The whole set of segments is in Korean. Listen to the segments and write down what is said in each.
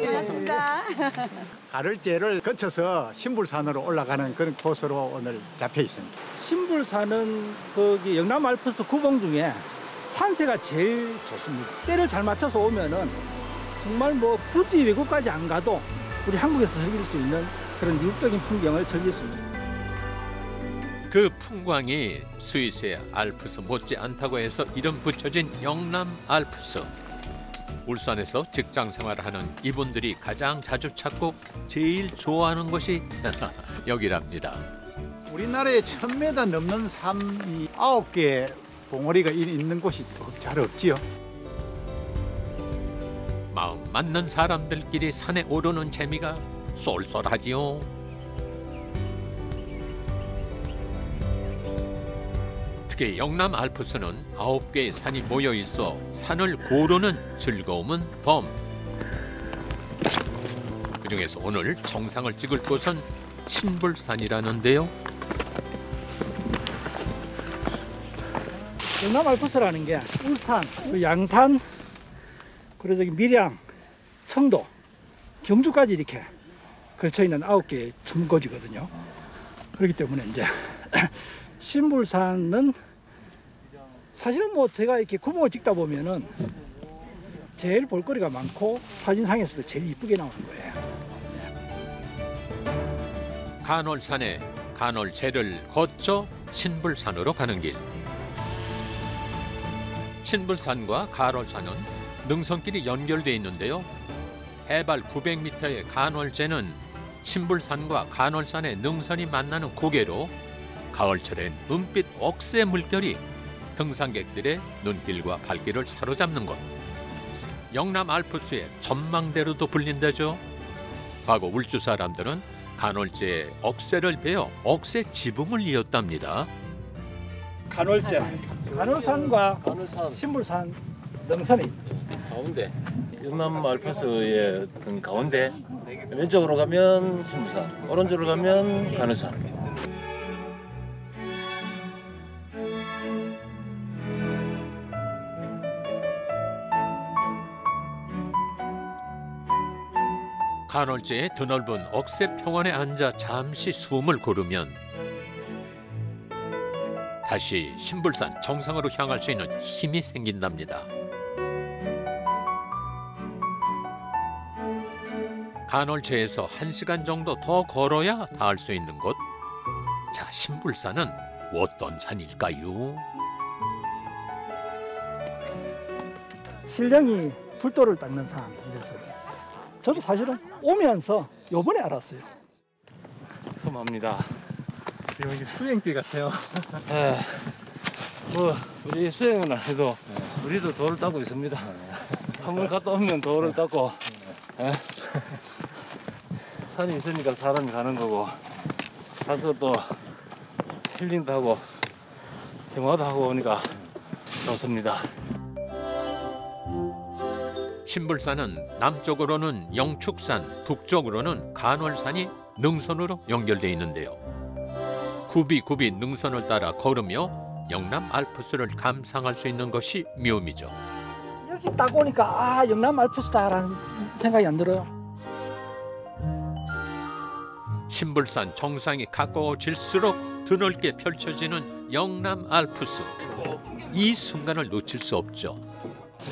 반갑습니다. 가를제를 거쳐서 신불산으로 올라가는 그런 코스로 오늘 잡혀 있습니다. 신불산은 거기 영남 알프스 구봉 중에 산세가 제일 좋습니다. 때를 잘 맞춰서 오면은 정말 뭐 굳이 외국까지 안 가도 우리 한국에서 즐길 수 있는 그런 이국적인 풍경을 즐길 수 있습니다. 그 풍광이 스위스의 알프스 못지 않다고 해서 이름 붙여진 영남 알프스. 울산에서 직장 생활하는 이분들이 가장 자주 찾고 제일 좋아하는 곳이 여기랍니다. 우리나라에 1000m 넘는 산이 9개의 봉우리가 있는 곳이 잘 없지요. 마음 맞는 사람들끼리 산에 오르는 재미가 쏠쏠하지요. 특히 영남 알프스는 9개의 산이 모여 있어 산을 고르는 즐거움은 덤. 그중에서 오늘 정상을 찍을 곳은 신불산이라는데요. 영남 알프스라는 게 울산, 양산, 그리고 저기 밀양, 청도, 경주까지 이렇게 걸쳐 있는 9개의 점거지거든요. 그렇기 때문에 이제 신불산은 사실은 뭐 제가 이렇게 구멍을 찍다 보면은 제일 볼거리가 많고 사진상에서도 제일 이쁘게 나오는 거예요. 간월산에 간월제를 거쳐 신불산으로 가는 길. 신불산과 간월산은 능선길이 연결돼 있는데요. 해발 900m의 간월제는 신불산과 간월산의 능선이 만나는 고개로 가을철엔 은빛 억새 물결이 등산객들의 눈길과 발길을 사로잡는 곳. 영남 알프스의 전망대로도 불린다죠. 과거 울주 사람들은 간월제에 억새를 베어 억새 지붕을 이었답니다. 간월제, 간월산과 신불산 능선이 가운데 영남 알프스의 가운데 왼쪽으로 가면 신불산, 오른쪽으로 가면 간월산. 간월제의 드넓은 억새 평원에 앉아 잠시 숨을 고르면 다시 신불산 정상으로 향할 수 있는 힘이 생긴답니다. 간월제에서 1시간 정도 더 걸어야 닿을 수 있는 곳. 자, 신불산은 어떤 산일까요? 신령이 불도를 닦는 산. 그래서 저도 사실은 오면서 요번에 알았어요. 험합니다. 지금 이게 수행길 같아요. 예, 뭐 우리 수행은 안 해도 우리도 돌을 닦고 있습니다. 한 번 갔다 오면 돌을 닦고 예. 산이 있으니까 사람이 가는 거고 가서 또 힐링도 하고 생활도 하고 오니까 좋습니다. 신불산은 남쪽으로는 영축산, 북쪽으로는 간월산이 능선으로 연결돼 있는데요. 굽이굽이 능선을 따라 걸으며 영남 알프스를 감상할 수 있는 것이 묘미죠. 여기 딱 오니까 아 영남 알프스다라는 생각이 안 들어요. 신불산 정상이 가까워질수록 드넓게 펼쳐지는 영남 알프스. 이 순간을 놓칠 수 없죠.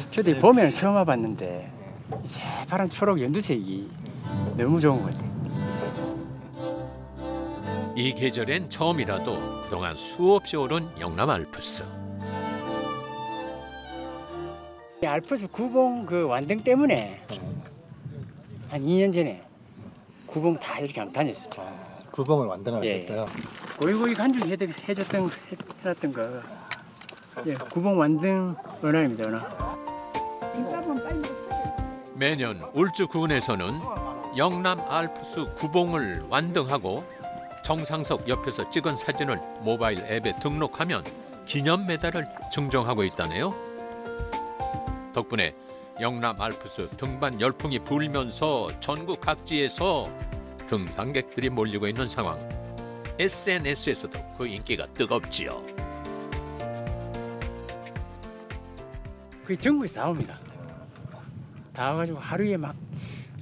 저도 봄에는 처음 와봤는데 새파란 초록 연두색이 너무 좋은 것 같아요. 이 계절엔 처음이라도 그동안 수없이 오른 영남 알프스. 알프스 구봉 그 완등 때문에 한 2년 전에 구봉 다 이렇게 한번 다녔었죠. 구봉을 완등하셨어요? 고이고이 간주기 해놨던 거. 예, 구봉 완등 은하입니다. 은하. 매년 울주군에서는 영남 알프스 구봉을 완등하고 정상석 옆에서 찍은 사진을 모바일 앱에 등록하면 기념 메달을 증정하고 있다네요. 덕분에 영남 알프스 등반 열풍이 불면서 전국 각지에서 등산객들이 몰리고 있는 상황. SNS에서도 그 인기가 뜨겁지요. 그 전국에서 다 옵니다. 다 와가지고 하루에 막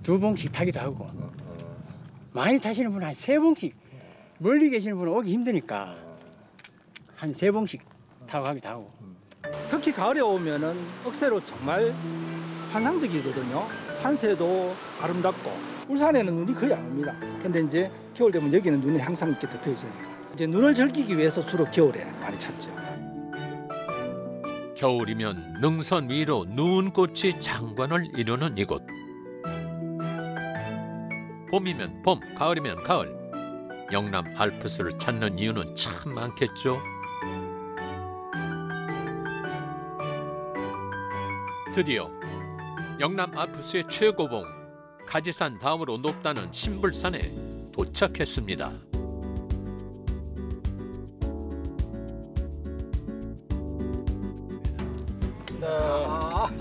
2봉씩 타기도 하고 많이 타시는 분은 한 3봉씩 멀리 계시는 분은 오기 힘드니까 한 3봉씩 타고 가기도 하고 특히 가을에 오면은 억새로 정말 환상적이거든요. 산세도 아름답고 울산에는 눈이 거의 안 옵니다. 근데 이제 겨울 되면 여기는 눈이 항상 이렇게 덮여 있으니까 이제 눈을 즐기기 위해서 주로 겨울에 많이 찾죠. 겨울이면 능선 위로 눈꽃이 장관을 이루는 이곳. 봄이면 봄, 가을이면 가을. 영남 알프스를 찾는 이유는 참 많겠죠. 드디어 영남 알프스의 최고봉 가지산 다음으로 높다는 신불산에 도착했습니다.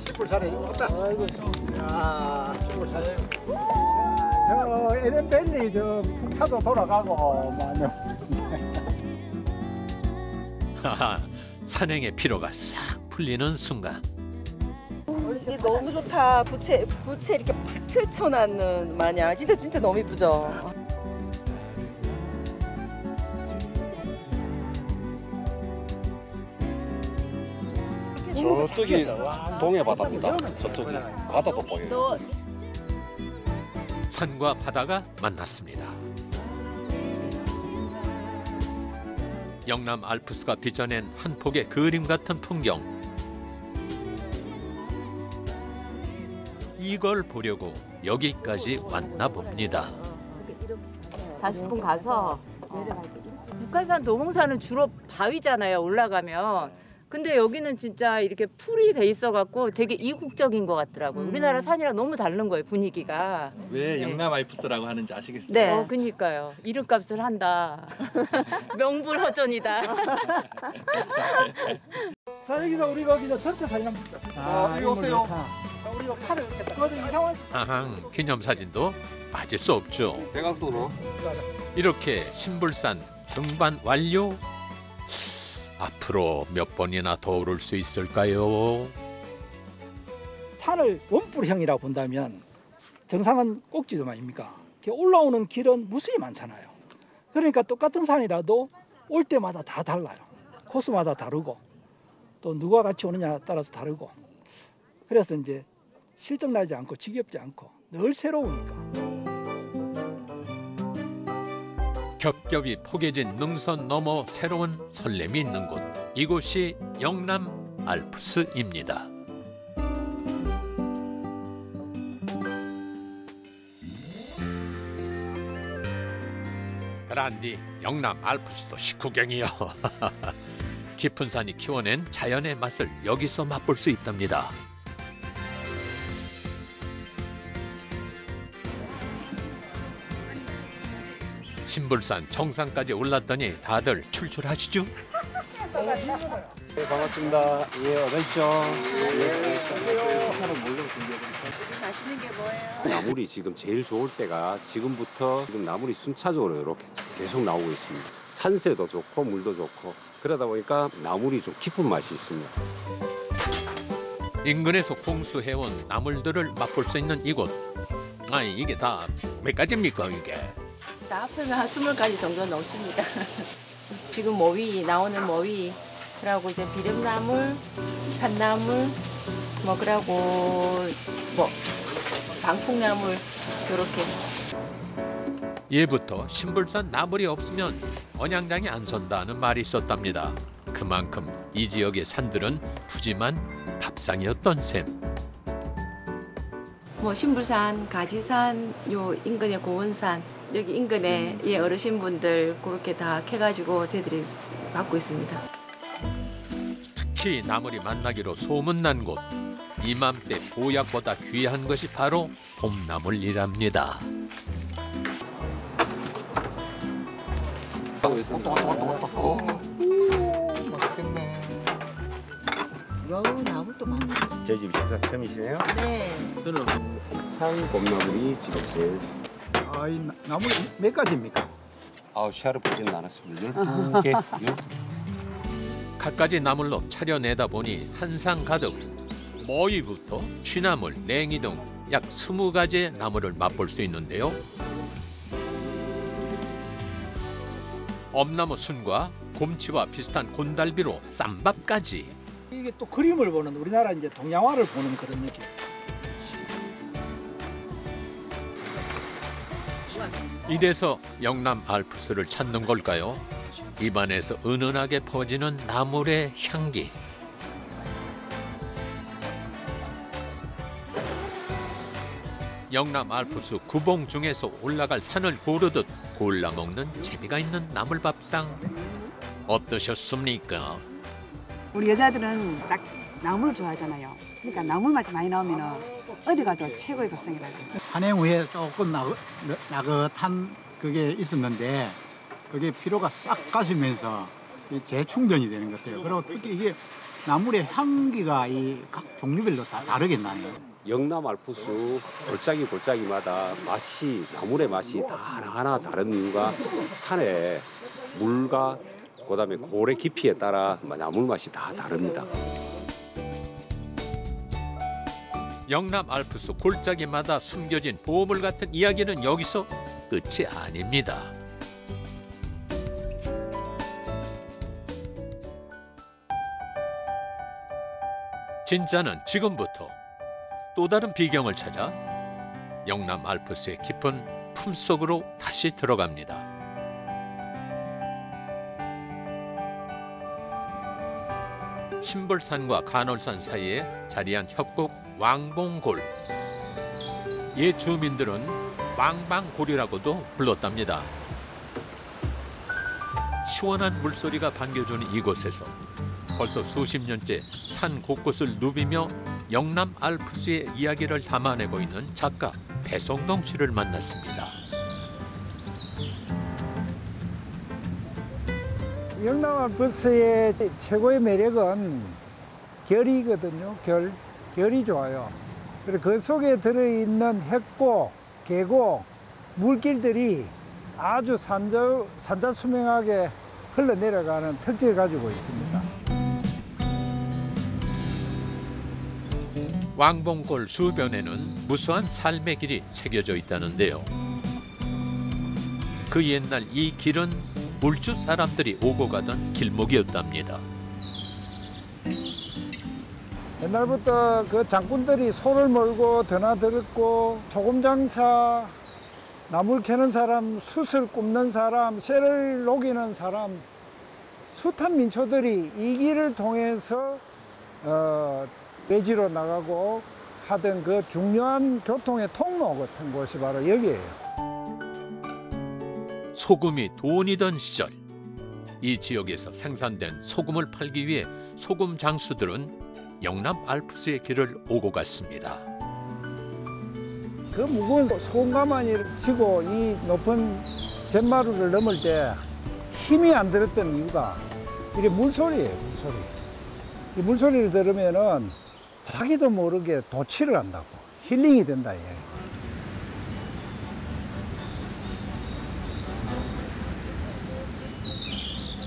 신불산에 왔다. 야, 신불산에. 저 에덴밸리 저 풍차도 돌아가고 많이. 하하, 산행의 피로가 싹 풀리는 순간. 이게 너무 좋다. 부채 이렇게 팍 펼쳐놨는 마냥 진짜 너무 이쁘죠. 저쪽이 동해 바다입니다. 저쪽이 바다도 보여요. 산과 바다가 만났습니다. 영남 알프스가 빚어낸 한 폭의 그림 같은 풍경. 이걸 보려고 여기까지 왔나 봅니다. 40분 가서 북한산 도봉산은 주로 바위잖아요. 올라가면. 근데 여기는 진짜 이렇게 풀이 돼 있어갖고 되게 이국적인 것 같더라고요. 우리나라 산이랑 너무 다른 거예요, 분위기가. 왜 영남 알프스라고 하는지 아시겠어요? 네. 그니까요. 이름값을 한다. 명불허전이다. 자, 여기서 우리가 여기서 전체 사진 한번 찍자. 이리 오세요. 자, 우리가 팔을 이렇게 떠서 이 상황에서 아항, 기념사진도 빠질 수 없죠. 대각선으로. 이렇게 신불산 등반 완료. 앞으로 몇 번이나 더 오를 수 있을까요? 산을 원뿔형이라고 본다면 정상은 꼭지점 아닙니까? 올라오는 길은 무수히 많잖아요. 그러니까 똑같은 산이라도 올 때마다 다 달라요. 코스마다 다르고 또 누가 같이 오느냐에 따라서 다르고 그래서 이제 실증나지 않고 지겹지 않고 늘 새로우니까. 겹겹이 포개진 능선 너머 새로운 설렘이 있는 곳. 이곳이 영남 알프스입니다. 그란디 영남 알프스도 식후경이요. 깊은 산이 키워낸 자연의 맛을 여기서 맛볼 수 있답니다. 신불산 정상까지 올랐더니 다들 출출하시죠? 네, 반갑습니다. 예, 어서오십시오. 맛있는 게 뭐예요? 나물이 지금 제일 좋을 때가 지금부터 지금 나물이 순차적으로 이렇게 계속 나오고 있습니다. 산세도 좋고 물도 좋고 그러다 보니까 나물이 좀 깊은 맛이 있습니다. 인근에서 공수해온 나물들을 맛볼 수 있는 이곳. 아니 이게 다 몇 가지입니까 이게? 다 합하면 한 20가지 정도 넘습니다. 지금 나오는 모위라고 이제 비름나물, 산나물, 그러고 방풍나물 이렇게. 예부터 신불산 나물이 없으면 언양장이 안 선다는 말이 있었답니다. 그만큼 이 지역의 산들은 푸짐한 밥상이었던 셈. 신불산, 가지산, 요 인근의 고원산, 여기 인근에 어르신분들 그렇게 다 캐가지고 저희들이 받고 있습니다. 특히 나물이 만나기로 소문난 곳. 이맘때 보약보다 귀한 것이 바로 봄나물이랍니다. 맛있겠네. 나물도 많아. 저희 집 식사 처음이시네요? 네. 저는 산 봄나물이 지금 제일 이 나물 몇 가지입니까? 시야를 보지는 않았습니다. 12개. 갖가지 나물로 차려내다 보니 한상 가득 모이부터 취나물, 냉이 등 약 20가지의 나물을 맛볼 수 있는데요. 엄나무 순과 곰치와 비슷한 곤달비로 쌈밥까지. 이게 또 그림을 보는 우리나라 이제 동양화를 보는 그런 느낌. 이래서 영남 알프스를 찾는 걸까요? 입안에서 은은하게 퍼지는 나물의 향기. 영남 알프스 구봉 중에서 올라갈 산을 고르듯 골라 먹는 재미가 있는 나물밥상. 어떠셨습니까? 우리 여자들은 딱 나물을 좋아하잖아요. 그러니까 나물 맛이 많이 나오면 어디 가도 최고의 밥상이라고. 산행 후에 조금 나긋한 그게 있었는데 그게 피로가 싹 가시면서 재충전이 되는 것 같아요. 그리고 특히 이게 나물의 향기가 이 각 종류별로 다 다르게 나네요. 영남 알프스 골짜기마다 맛이 나물의 맛이 다 하나하나 다른 이유가 산의 물과 그다음에 고래 깊이에 따라 나물 맛이 다 다릅니다. 영남 알프스 골짜기마다 숨겨진 보물 같은 이야기는 여기서 끝이 아닙니다. 진짜는 지금부터 또 다른 비경을 찾아 영남 알프스의 깊은 품속으로 다시 들어갑니다. 신불산과 간월산 사이에 자리한 협곡 왕봉골. 옛 주민들은 왕방골이라고도 불렀답니다. 시원한 물소리가 반겨주는 이곳에서 벌써 수십 년째 산 곳곳을 누비며 영남 알프스의 이야기를 담아내고 있는 작가 배성동 씨를 만났습니다. 영남 알프스의 최고의 매력은 결이거든요. 결이 좋아요. 그리고 그 속에 들어있는 핵고, 계곡, 물길들이 아주 산자수명하게 흘러내려가는 특징을 가지고 있습니다. 왕봉골 주변에는 무수한 삶의 길이 새겨져 있다는데요. 그 옛날 이 길은 물주 사람들이 오고 가던 길목이었답니다. 옛날부터 그 장군들이 소를 몰고 드나들었고 소금 장사, 나물 캐는 사람, 숯을 굽는 사람, 쇠를 녹이는 사람, 숱한 민초들이 이 길을 통해서 외지로 나가고 하던 그 중요한 교통의 통로 같은 곳이 바로 여기예요. 소금이 돈이던 시절, 이 지역에서 생산된 소금을 팔기 위해 소금 장수들은 영남 알프스의 길을 오고 갔습니다. 그 무거운 소금 가마니를 쥐고 이 높은 잿마루를 넘을 때 힘이 안 들었던 이유가 이게 물소리예요, 물소리. 이 물소리를 들으면은 자기도 모르게 도취를 한다고, 힐링이 된다.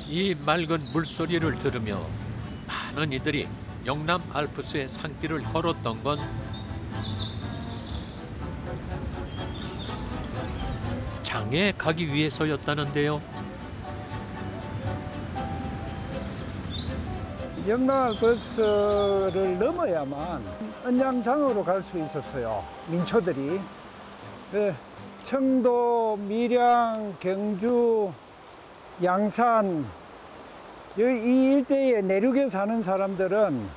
이 맑은 물소리를 들으며 많은 이들이 영남 알프스의 산길을 걸었던 건 장에 가기 위해서였다는데요. 영남 알프스를 넘어야만 언양장으로 갈 수 있었어요. 민초들이. 청도, 밀양, 경주, 양산 이 일대의 내륙에 사는 사람들은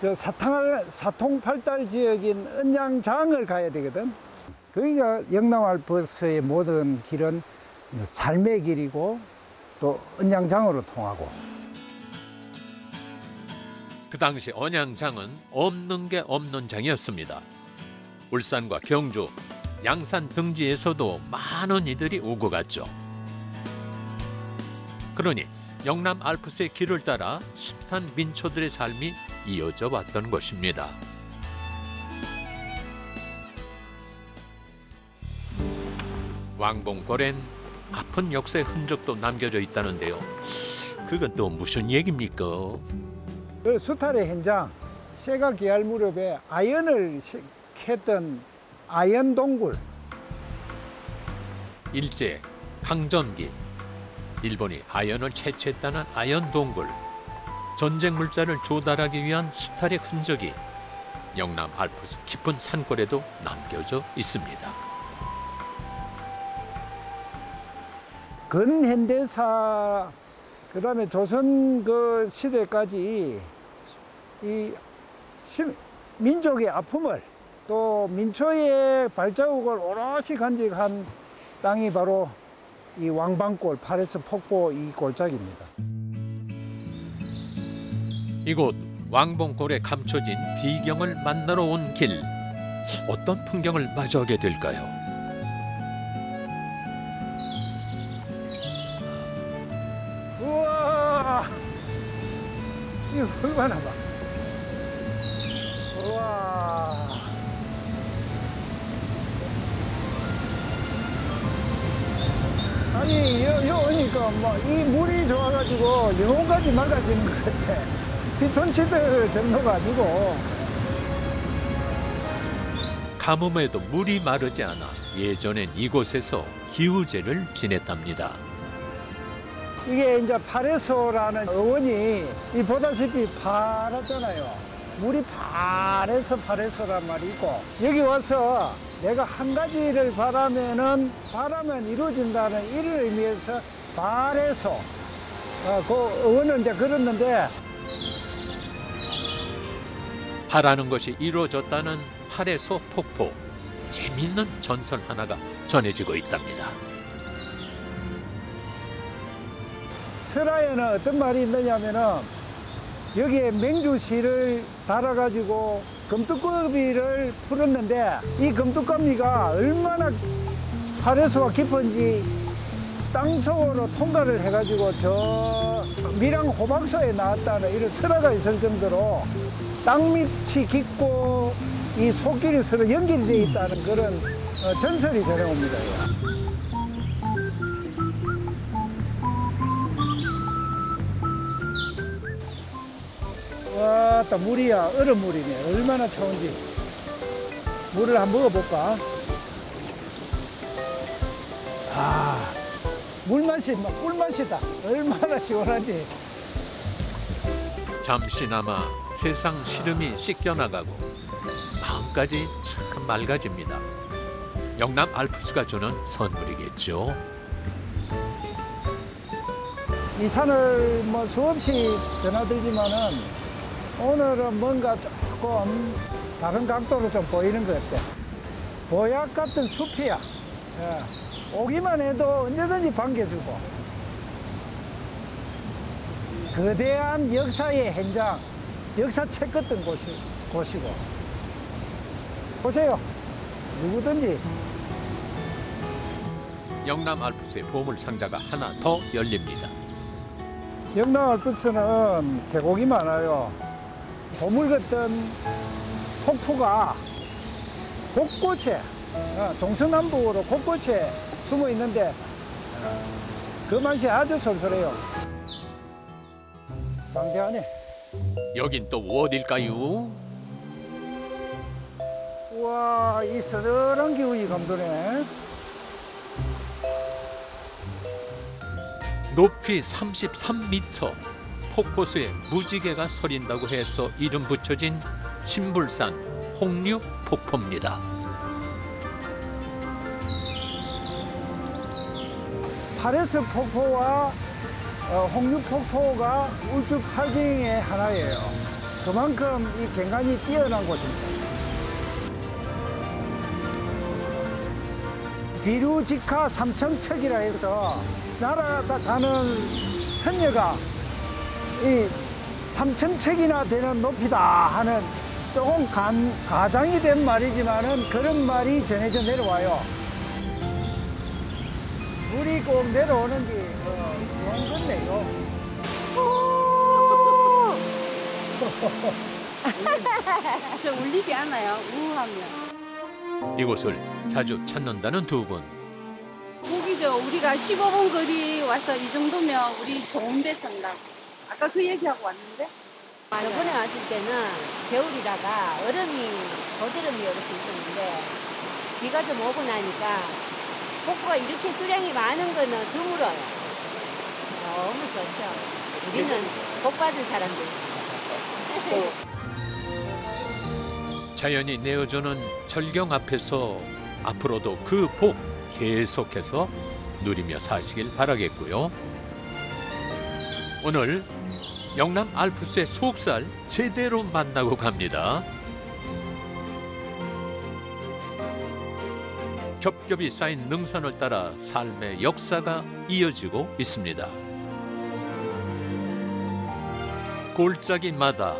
저 사통팔달 지역인 언양장을 가야 되거든. 거기가 영남 알프스의 모든 길은 삶의 길이고 또 언양장으로 통하고. 그 당시 언양장은 없는 게 없는 장이었습니다. 울산과 경주, 양산 등지에서도 많은 이들이 오고 갔죠. 그러니 영남 알프스의 길을 따라 숱한 민초들의 삶이 이어져 왔던 것입니다. 왕봉골엔 아픈 역사의 흔적도 남겨져 있다는데요. 그건 또 무슨 얘기입니까? 그 수탈의 현장, 세가 기할 무렵에 아연을 캤던 아연 동굴. 일제 강점기 일본이 아연을 채취했다는 아연 동굴. 전쟁 물자를 조달하기 위한 수탈의 흔적이 영남 알프스 깊은 산골에도 남겨져 있습니다. 근현대사 그다음에 조선 그 시대까지 이 민족의 아픔을 또 민초의 발자국을 오롯이 간직한 땅이 바로 이 왕방골 파레스 폭포 이 골짜기입니다. 이곳 왕봉골에 감춰진 비경을 만나러 온 길. 어떤 풍경을 마주하게 될까요? 우와, 이거 얼마나 봐. 우와. 아니, 여 오니까 뭐 이 물이 좋아가지고 영혼까지 맑아지는 것 같아. 피톤치드 정도가 아니고. 가뭄에도 물이 마르지 않아 예전엔 이곳에서 기우제를 지냈답니다. 이게 이제 파레소라는 어원이 이 보다시피 파랗잖아요. 물이 파래서 파레소란 말이 있고, 여기 와서 내가 한 가지를 바라면 이루어진다는 이를 의미해서 파레소. 그 어원은 이제 그랬는데, 바라는 것이 이루어졌다는 파레소 폭포. 재미있는 전설 하나가 전해지고 있답니다. 설화에는 어떤 말이 있느냐면은 여기에 맹주실을 달아가지고 금뚜껑이를 풀었는데 이 금뚜껑이가 얼마나 파레소가 깊은지 땅속으로 통과를 해가지고 저 밀양 호박소에 나왔다는 이런 설화가 있을 정도로 땅밑이 깊고 이 속길이 서로 연결이 되어 있다는 그런 전설이 전해옵니다. 와, 또 물이야. 얼음물이네. 얼마나 차운지. 물을 한번 먹어볼까? 아, 물맛이 막 꿀맛이다. 얼마나 시원하지. 잠시나마 세상 시름이 씻겨나가고 마음까지 참 맑아집니다. 영남 알프스가 주는 선물이겠죠. 이 산을 뭐 수없이 드나들지만은 오늘은 뭔가 조금 다른 각도로 좀 보이는 것 같아. 보약 같은 숲이야. 예. 오기만 해도 언제든지 반겨주고. 거대한 역사의 현장, 역사책 같은 곳이고. 보세요. 누구든지. 영남 알프스의 보물 상자가 하나 더 열립니다. 영남 알프스는 계곡이 많아요. 보물 같은 폭포가 곳곳에 동서남북으로 곳곳에 숨어 있는데 그 맛이 아주 솔솔해요. 장대하네. 여긴 또 어딜까요? 우와, 이 서늘한 기운이 감도네. 높이 33m, 폭포수에 무지개가 서린다고 해서 이름 붙여진 신불산 홍류폭포입니다. 파레스 폭포와 홍류폭포가 울주팔경의 하나예요. 그만큼 이 경관이 뛰어난 곳입니다. 비루직하 삼천척이라 해서 날아가는 편녀가 이 3,000척이나 되는 높이다 하는 조금 가장이 된 말이지만은 그런 말이 전해져 내려와요. 물이 꼭 내려오는 게 좋은 건데요. 저 울리지 않아요. 우하면. 이곳을 자주 찾는다는 두 분. 고기 그죠? 우리가 15분 거리 와서 이 정도면 우리 좋은 데 산다고. 아까 그 얘기하고 왔는데? 저번에 왔을 때는 겨울이다가 얼음이, 거드름이 이렇게 있었는데 비가 좀 오고 나니까 폭포가 이렇게 수량이 많은 거는 드물어요. 너무 좋죠. 우리는 복 받은 사람들. 자연이 내어주는 절경 앞에서 앞으로도 그 복 계속해서 누리며 사시길 바라겠고요. 오늘 영남 알프스의 속살 제대로 만나고 갑니다. 겹겹이 쌓인 능선을 따라 삶의 역사가 이어지고 있습니다. 골짜기마다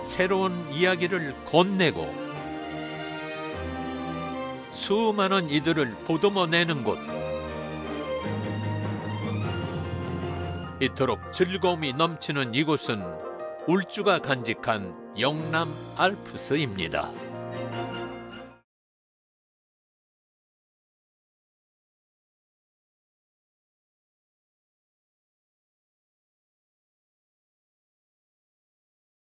새로운 이야기를 건네고 수많은 이들을 보듬어내는 곳. 이토록 즐거움이 넘치는 이곳은 울주가 간직한 영남 알프스입니다.